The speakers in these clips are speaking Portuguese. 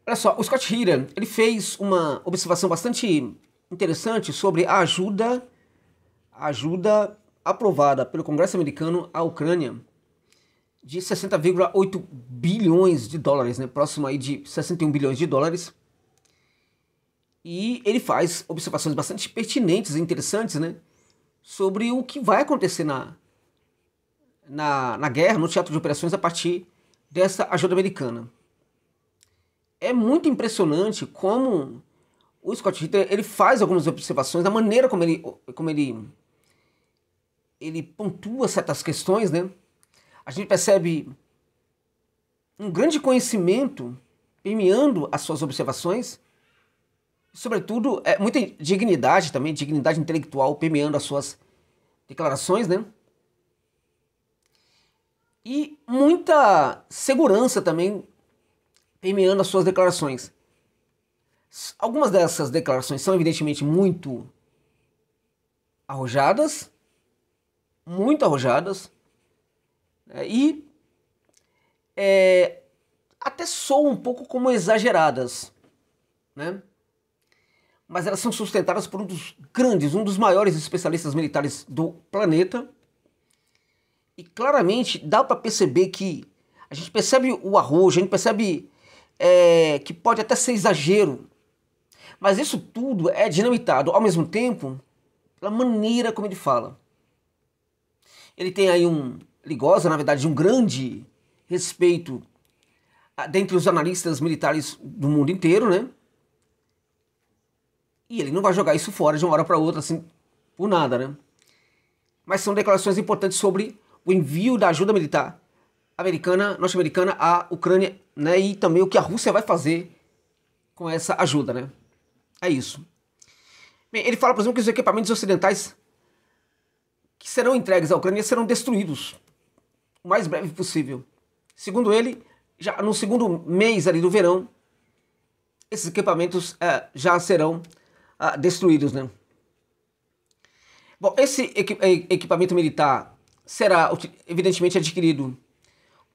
Olha só, o Scott Heeran, ele fez uma observação bastante interessante sobre a ajuda aprovada pelo Congresso americano à Ucrânia de 60,8 bilhões de dólares, né? Próximo aí de 61 bilhões de dólares. E ele faz observações bastante pertinentes e interessantes, né? Sobre o que vai acontecer na guerra, no teatro de operações, a partir dessa ajuda americana. É muito impressionante como o Scott Ritter ele faz algumas observações, a maneira como ele pontua certas questões, né? A gente percebe um grande conhecimento permeando as suas observações, sobretudo muita dignidade também, dignidade intelectual permeando as suas declarações, né? E muita segurança também permeando as suas declarações. Algumas dessas declarações são evidentemente muito arrojadas, né, e até soam um pouco como exageradas, né? Mas elas são sustentadas por um dos maiores especialistas militares do planeta. E claramente dá para perceber que a gente percebe o arrojo, a gente percebe que pode até ser exagero, mas isso tudo é dinamitado ao mesmo tempo pela maneira como ele fala. Ele tem aí ele goza, na verdade, de um grande respeito dentre os analistas militares do mundo inteiro, né? E ele não vai jogar isso fora de uma hora para outra, assim, por nada, né? Mas são declarações importantes sobre o envio da ajuda militar norte-americana à Ucrânia, né? E também o que a Rússia vai fazer com essa ajuda, né? É isso. Bem, ele fala, por exemplo, que os equipamentos ocidentais que serão entregues à Ucrânia serão destruídos o mais breve possível. Segundo ele, já no segundo mês ali do verão, esses equipamentos já serão destruídos, né? Bom, esse equipamento militar será evidentemente adquirido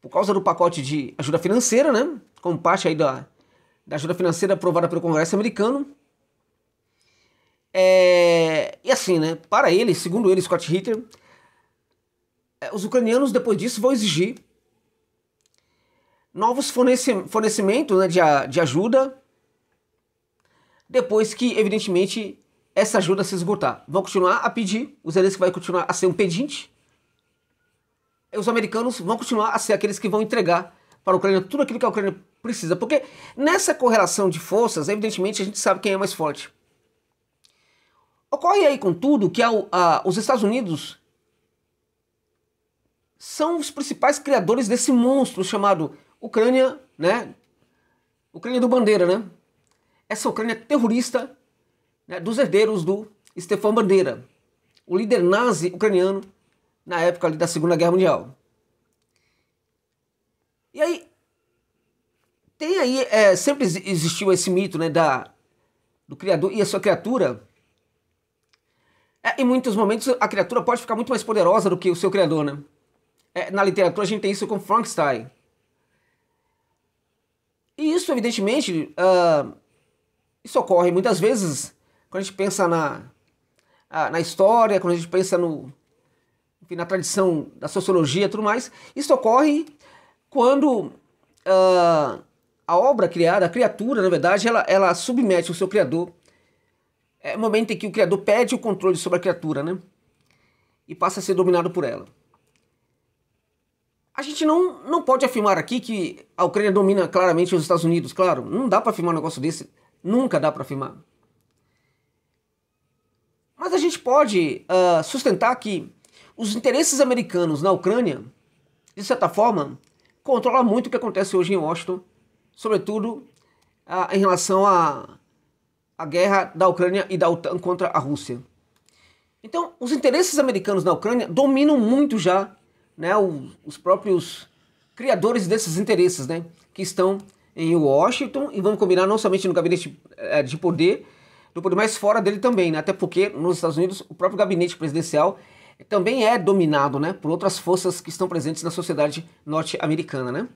por causa do pacote de ajuda financeira, né? Como parte aí da ajuda financeira aprovada pelo Congresso americano. E assim, né? Para ele, segundo ele, Scott Ritter, os ucranianos depois disso vão exigir novos fornecimentos, né, de ajuda, depois que, evidentemente, essa ajuda se esgotar. Vão continuar a pedir, o Zelensky vai continuar a ser um pedinte, e os americanos vão continuar a ser aqueles que vão entregar para a Ucrânia tudo aquilo que a Ucrânia precisa. Porque nessa correlação de forças, evidentemente, a gente sabe quem é mais forte. Ocorre aí, contudo, que os Estados Unidos são os principais criadores desse monstro chamado Ucrânia, né? Ucrânia do Bandeira, né? Essa Ucrânia terrorista, né, dos herdeiros do Stefan Bandeira, o líder nazi ucraniano na época ali da Segunda Guerra Mundial. E aí, sempre existiu esse mito, né, do criador e a sua criatura. Em muitos momentos a criatura pode ficar muito mais poderosa do que o seu criador, né? Na literatura a gente tem isso com Frankenstein. E isso, evidentemente, isso ocorre muitas vezes quando a gente pensa na história, quando a gente pensa enfim, na tradição da sociologia e tudo mais. Isso ocorre quando a obra criada, a criatura, na verdade, ela submete o seu criador. É o momento em que o criador perde o controle sobre a criatura, né? E passa a ser dominado por ela. A gente não pode afirmar aqui que a Ucrânia domina claramente os Estados Unidos, claro. Não dá para afirmar um negócio desse. Nunca dá para afirmar. Mas a gente pode sustentar que os interesses americanos na Ucrânia, de certa forma, controlam muito o que acontece hoje em Washington, sobretudo em relação à guerra da Ucrânia e da OTAN contra a Rússia. Então, os interesses americanos na Ucrânia dominam muito já, né, os próprios criadores desses interesses, né, que estão em Washington, e vamos combinar não somente no gabinete de poder, do poder, mas fora dele também, né, até porque nos Estados Unidos o próprio gabinete presidencial também é dominado, né, por outras forças que estão presentes na sociedade norte-americana, né?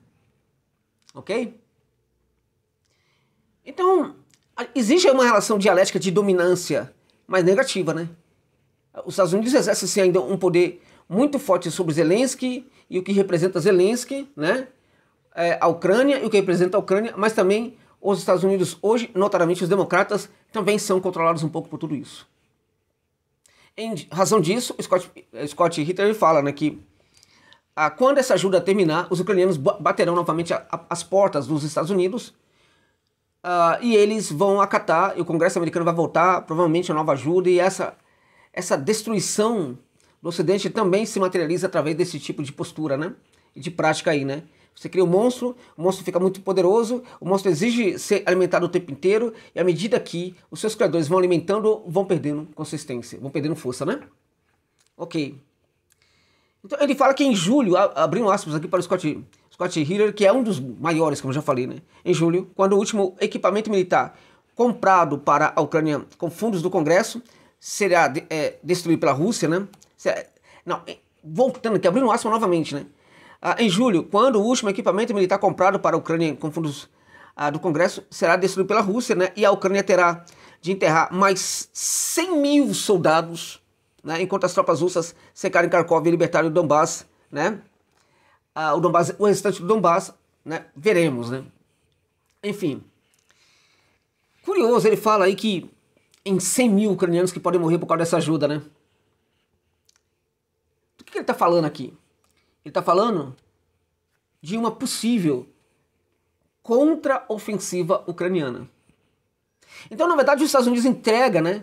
Ok? Então, existe uma relação dialética de dominância, mas negativa, né? Os Estados Unidos exercem sim, ainda um poder muito forte sobre Zelensky e o que representa Zelensky, né? A Ucrânia e o que representa a Ucrânia, mas também os Estados Unidos hoje, notadamente os democratas, também são controlados um pouco por tudo isso. Em razão disso, Scott Ritter fala, né, que quando essa ajuda terminar, os ucranianos baterão novamente as portas dos Estados Unidos e eles vão acatar, e o Congresso americano vai voltar, provavelmente, a nova ajuda, e essa destruição do Ocidente também se materializa através desse tipo de postura, né? E de prática aí, né? Você cria um monstro, o monstro fica muito poderoso, o monstro exige ser alimentado o tempo inteiro, e à medida que os seus criadores vão alimentando, vão perdendo consistência, vão perdendo força, né? Ok. Então ele fala que em julho, abrindo aspas aqui para o Scott Ritter, que é um dos maiores, como eu já falei, né? Em julho, quando o último equipamento militar comprado para a Ucrânia com fundos do Congresso será destruído pela Rússia, né? Não, voltando aqui, abrindo aspas novamente, né? Em julho, quando o último equipamento militar comprado para a Ucrânia com fundos do Congresso será destruído pela Rússia, né? E a Ucrânia terá de enterrar mais 100 mil soldados, né? Enquanto as tropas russas cercarem Kharkov e libertarem o Donbass, né? O restante do Donbass, né? Veremos, né? Enfim. Curioso, ele fala aí que em 100 mil ucranianos que podem morrer por causa dessa ajuda, né? Do que ele está falando aqui? Ele está falando de uma possível contra-ofensiva ucraniana. Então, na verdade, os Estados Unidos entrega, né?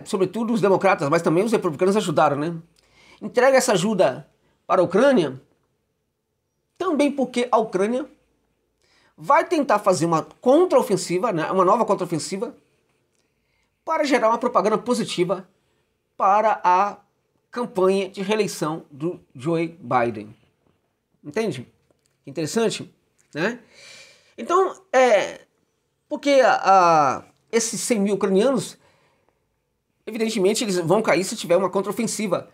Sobretudo os democratas, mas também os republicanos ajudaram, né? Entrega essa ajuda para a Ucrânia também porque a Ucrânia vai tentar fazer uma contra-ofensiva, né? Uma nova contra-ofensiva para gerar uma propaganda positiva para a campanha de reeleição do Joe Biden. Entende? Interessante, né? Então, porque esses 100 mil ucranianos, evidentemente, eles vão cair se tiver uma contraofensiva.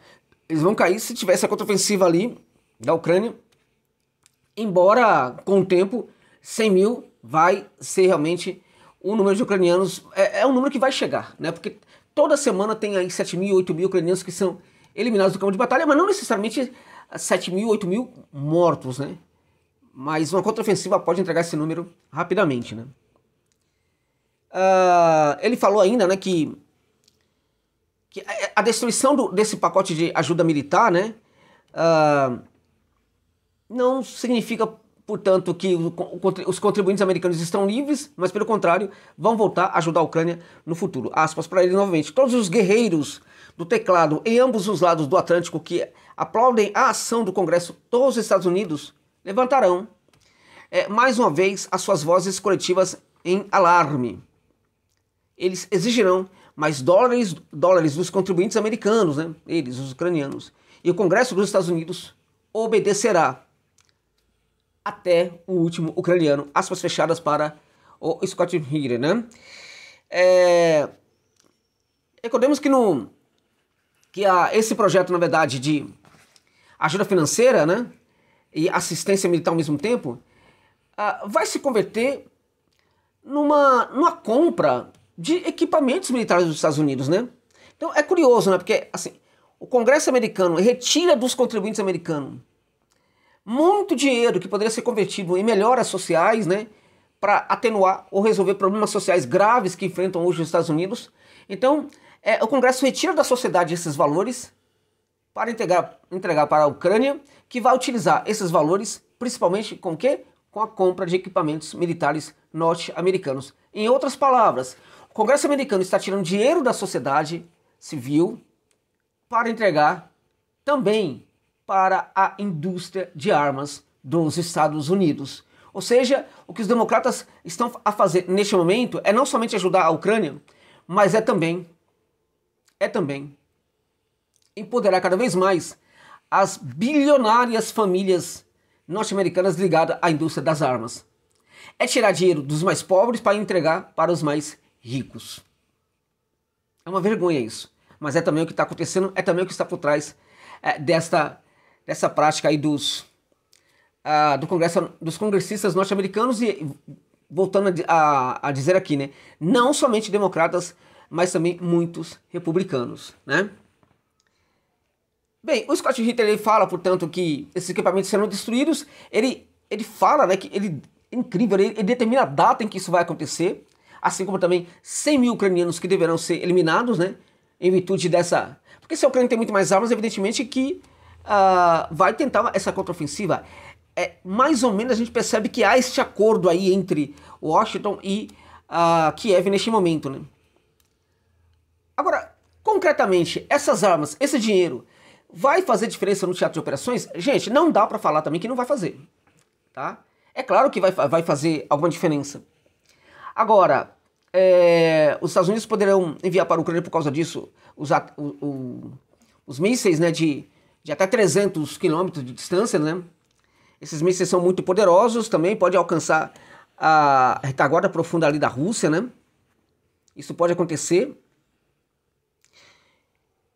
Eles vão cair se tiver essa contraofensiva ali da Ucrânia, embora, com o tempo, 100 mil vai ser realmente o número de ucranianos, um número que vai chegar, né? Porque toda semana tem aí 7 mil, 8 mil ucranianos que são eliminados do campo de batalha, mas não necessariamente 7 mil, 8 mil mortos, né? Mas uma contraofensiva pode entregar esse número rapidamente, né? Ele falou ainda, né, que a destruição desse pacote de ajuda militar, né, não significa, portanto, que os contribuintes americanos estão livres, mas pelo contrário, vão voltar a ajudar a Ucrânia no futuro. Aspas para ele novamente. Todos os guerreiros do teclado em ambos os lados do Atlântico que aplaudem a ação do Congresso dos Estados Unidos levantarão mais uma vez as suas vozes coletivas em alarme. Eles exigirão mais dólares dos contribuintes americanos, né? Eles, os ucranianos. E o Congresso dos Estados Unidos obedecerá até o último ucraniano. Aspas fechadas para o Scott Ritter, né? Recordemos que esse projeto, na verdade, de ajuda financeira, né, e assistência militar ao mesmo tempo, vai se converter numa compra de equipamentos militares dos Estados Unidos, né? Então é curioso, né? Porque assim, o Congresso americano retira dos contribuintes americanos muito dinheiro que poderia ser convertido em melhoras sociais, né? Para atenuar ou resolver problemas sociais graves que enfrentam hoje os Estados Unidos. Então, o Congresso retira da sociedade esses valores para entregar para a Ucrânia, que vai utilizar esses valores principalmente com o quê? Com a compra de equipamentos militares norte-americanos. Em outras palavras, o Congresso americano está tirando dinheiro da sociedade civil para entregar também para a indústria de armas dos Estados Unidos. Ou seja, o que os democratas estão a fazer neste momento é não somente ajudar a Ucrânia, mas é também empoderar cada vez mais as bilionárias famílias norte-americanas ligadas à indústria das armas. É tirar dinheiro dos mais pobres para entregar para os mais ricos. É uma vergonha isso. Mas é também o que está acontecendo, é também o que está por trás dessa prática aí do Congresso, dos congressistas norte-americanos e voltando a dizer aqui, né? Não somente democratas, mas também muitos republicanos, né? Bem, o Scott Ritter, ele fala, portanto, que esses equipamentos serão destruídos. Ele fala, né, que ele é incrível, ele determina a data em que isso vai acontecer, assim como também 100 mil ucranianos que deverão ser eliminados, né, em virtude dessa... Porque se a Ucrânia tem muito mais armas, evidentemente que vai tentar essa contraofensiva. Mais ou menos a gente percebe que há este acordo aí entre Washington e Kiev neste momento, né. Agora, concretamente, essas armas, esse dinheiro, vai fazer diferença no teatro de operações? Gente, não dá para falar também que não vai fazer, tá? É claro que vai fazer alguma diferença. Agora, os Estados Unidos poderão enviar para a Ucrânia por causa disso os mísseis, né, de até 300 quilômetros de distância, né? Esses mísseis são muito poderosos, também pode alcançar a retaguarda profunda ali da Rússia, né? Isso pode acontecer.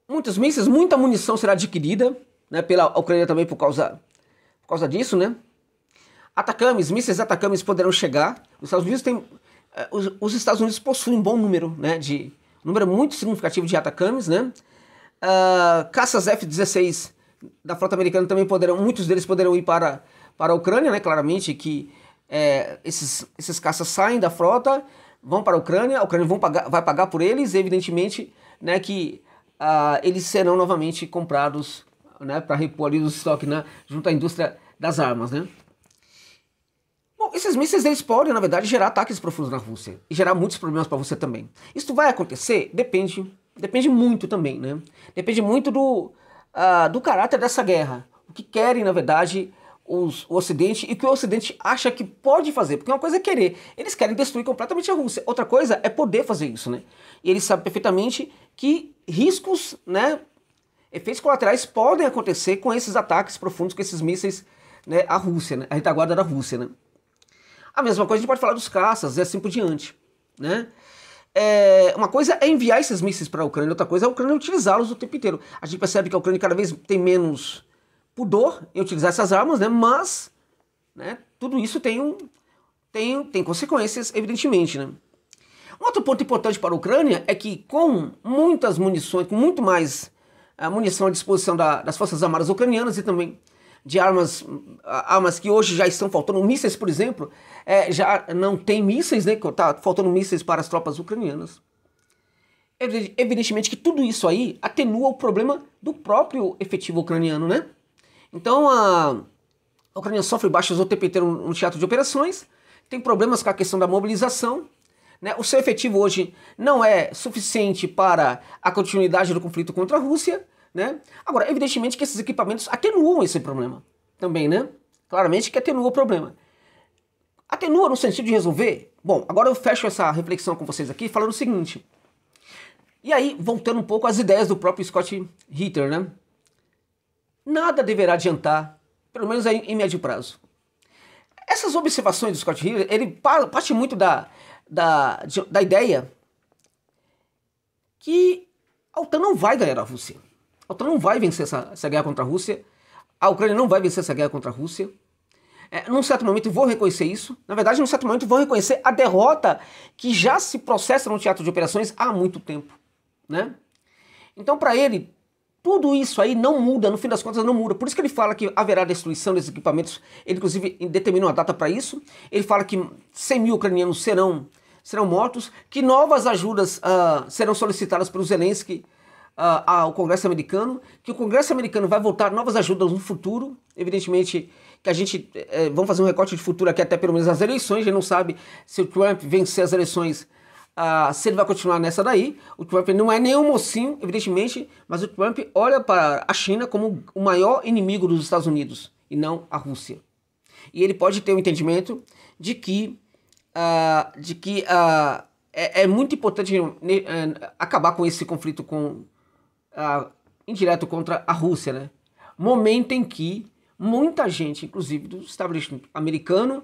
Muitos mísseis, muita munição será adquirida, né, pela Ucrânia também por causa disso, né? Atacames, mísseis Atacames poderão chegar. Os Estados Unidos os Estados Unidos possuem um bom número, né, um número muito significativo de Atacames, né? Caças F-16 da frota americana também muitos deles poderão ir para a Ucrânia, né? Claramente que esses caças saem da frota, vão para a Ucrânia vai pagar por eles, e evidentemente, né, que eles serão novamente comprados, né, para repor ali o estoque, né, junto à indústria das armas, né? Bom, esses mísseis, eles podem, na verdade, gerar ataques profundos na Rússia e gerar muitos problemas para você também. Isso vai acontecer? Depende muito também, né? Depende muito do caráter dessa guerra. O que querem, na verdade, o Ocidente e o que o Ocidente acha que pode fazer. Porque uma coisa é querer. Eles querem destruir completamente a Rússia. Outra coisa é poder fazer isso, né? E eles sabem perfeitamente que riscos, né, efeitos colaterais podem acontecer com esses ataques profundos, com esses mísseis, né, à Rússia, né, a retaguarda da Rússia, né? A mesma coisa a gente pode falar dos caças e assim por diante, né? Uma coisa é enviar esses mísseis para a Ucrânia, outra coisa é a Ucrânia utilizá-los o tempo inteiro. A gente percebe que a Ucrânia cada vez tem menos pudor em utilizar essas armas, né? Mas, né, tudo isso tem consequências, evidentemente, né? Um outro ponto importante para a Ucrânia é que, com muitas munições, com muito mais munição à disposição das Forças Armadas ucranianas e também de armas que hoje já estão faltando, mísseis, por exemplo, já não tem mísseis, né? Tá faltando mísseis para as tropas ucranianas. Evidentemente que tudo isso aí atenua o problema do próprio efetivo ucraniano, né? Então a Ucrânia sofre baixas o tempo inteiro no teatro de operações, tem problemas com a questão da mobilização, né? O seu efetivo hoje não é suficiente para a continuidade do conflito contra a Rússia, né? Agora, evidentemente que esses equipamentos atenuam esse problema também, né? Claramente que atenua o problema. Atenua no sentido de resolver? Bom, agora eu fecho essa reflexão com vocês aqui falando o seguinte. E aí, voltando um pouco às ideias do próprio Scott Ritter, né? Nada deverá adiantar, pelo menos em médio prazo. Essas observações do Scott Ritter, ele parte muito da ideia que a OTAN não vai ganhar a Rússia. A OTAN não vai vencer essa guerra contra a Rússia. A Ucrânia não vai vencer essa guerra contra a Rússia. Num certo momento vou reconhecer isso. Na verdade, num certo momento vou reconhecer a derrota que já se processa no teatro de operações há muito tempo, né? Então, para ele, tudo isso aí não muda, no fim das contas não muda. Por isso que ele fala que haverá destruição desses equipamentos. Ele, inclusive, determinou uma data para isso. Ele fala que 100 mil ucranianos serão mortos, que novas ajudas serão solicitadas pelo Zelensky ao Congresso americano, que o Congresso americano vai voltar novas ajudas no futuro. Evidentemente que a gente vamos fazer um recorte de futuro aqui até pelo menos as eleições. A gente não sabe se o Trump vencer as eleições, se ele vai continuar nessa daí. O Trump não é nenhum mocinho, evidentemente, mas o Trump olha para a China como o maior inimigo dos Estados Unidos e não a Rússia. E ele pode ter um entendimento de que é muito importante acabar com esse conflito indireto contra a Rússia, né? Momento em que muita gente, inclusive do establishment americano,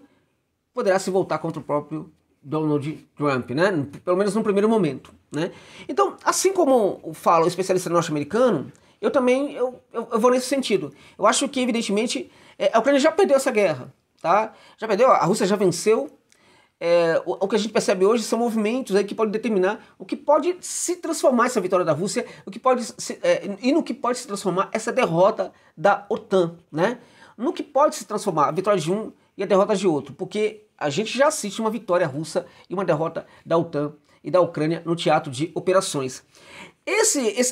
poderá se voltar contra o próprio Donald Trump, né? Pelo menos no primeiro momento, né? Então, assim como fala o especialista norte-americano, eu também eu vou nesse sentido. Eu acho que, evidentemente, a Ucrânia já perdeu essa guerra, tá? Já perdeu, a Rússia já venceu. o que a gente percebe hoje são movimentos aí que podem determinar o que pode se transformar essa vitória da Rússia, e no que pode se transformar essa derrota da OTAN, né? No que pode se transformar a vitória de um e a derrota de outro, porque a gente já assiste uma vitória russa e uma derrota da OTAN e da Ucrânia no teatro de operações.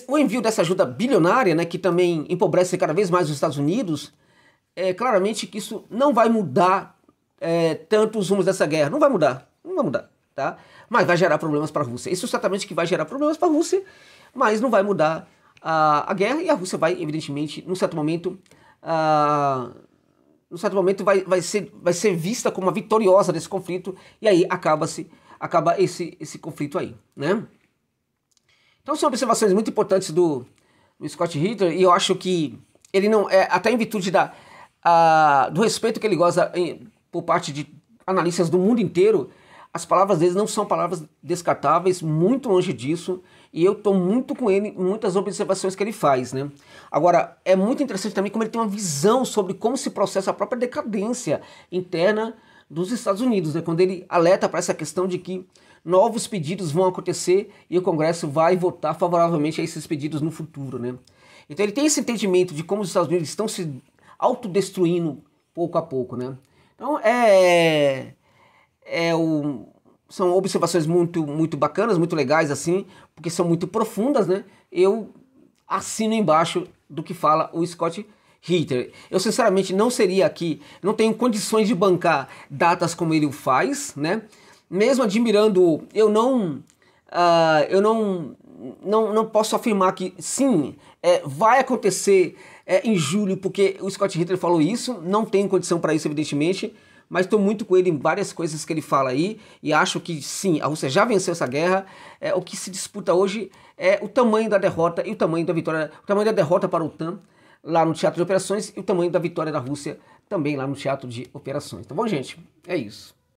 O envio dessa ajuda bilionária, né, que também empobrece cada vez mais os Estados Unidos, claramente que isso não vai mudar tanto os rumos dessa guerra. Não vai mudar, tá? Mas vai gerar problemas para a Rússia. Isso certamente que vai gerar problemas para a Rússia, mas não vai mudar a guerra, e a Rússia vai, evidentemente, num certo momento vai ser vista como a vitoriosa desse conflito, e aí acaba esse conflito aí, né? Então são observações muito importantes do Scott Ritter, e eu acho que ele não, até em virtude do respeito que ele goza por parte de analistas do mundo inteiro, as palavras dele não são palavras descartáveis, muito longe disso, e eu estou muito com ele em muitas observações que ele faz, né? Agora, é muito interessante também como ele tem uma visão sobre como se processa a própria decadência interna dos Estados Unidos, né? Quando ele alerta para essa questão de que novos pedidos vão acontecer e o Congresso vai votar favoravelmente a esses pedidos no futuro, né? Então ele tem esse entendimento de como os Estados Unidos estão se autodestruindo pouco a pouco, né? Então são observações muito bacanas, muito legais assim, porque são muito profundas, né? Eu assino embaixo do que fala o Scott Ritter. Eu sinceramente não tenho condições de bancar datas como ele o faz, né? Mesmo admirando, eu não posso afirmar que sim, vai acontecer em julho, porque o Scott Ritter falou isso, não tenho condição para isso, evidentemente, mas estou muito com ele em várias coisas que ele fala aí, e acho que sim, a Rússia já venceu essa guerra. O que se disputa hoje é o tamanho da derrota e o tamanho da vitória, o tamanho da derrota para a OTAN lá no teatro de operações, e o tamanho da vitória da Rússia também lá no teatro de operações. Tá bom, gente? É isso.